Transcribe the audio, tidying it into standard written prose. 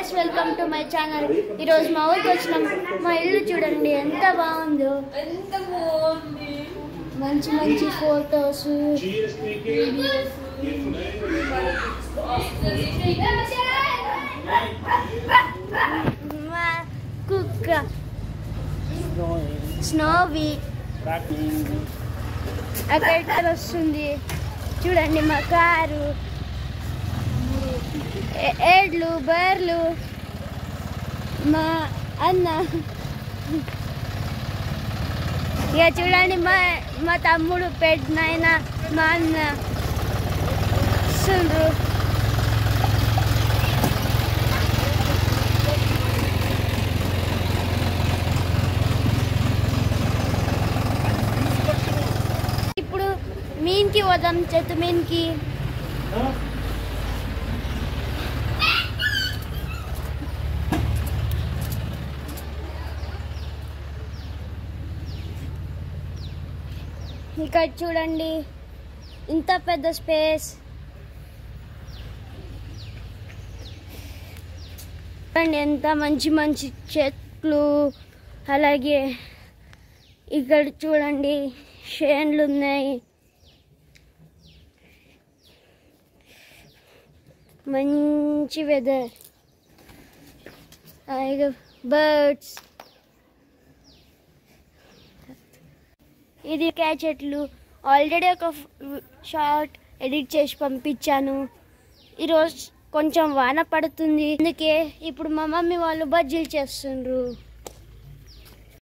Guys, welcome to my channel. ఈరోజు మా ఊరికి వచ్చినాం. మా ఇల్లు చూడండి ఎంత బాగుందో, మంచి మంచి ఫోటోస్, మా కుక్క స్నోవి అక్కడ వస్తుంది. చూడండి మా కారు, ఏడ్లు, బర్రెలు, మా అన్న. ఇక చూడండి మా తమ్ముడు, పెద్దనాయన, మా అన్న వస్తుండ్రు. ఇప్పుడు మీన్కి పోదాం, చెట్టు మీన్కి. ఇక్కడ చూడండి ఇంత పెద్ద స్పేస్. చూడండి ఎంత మంచి మంచి చెట్లు. అలాగే ఇక్కడ చూడండి షేన్లు ఉన్నాయి. మంచి వెదర్, అలాగే బర్డ్స్. ఇది చెట్లు. ఆల్రెడీ ఒక షార్ట్ ఎడిట్ చేసి పంపించాను. ఈరోజు కొంచెం వాన పడుతుంది, అందుకే ఇప్పుడు మా మమ్మీ వాళ్ళు బజ్జీలు చేస్తుండ్రు.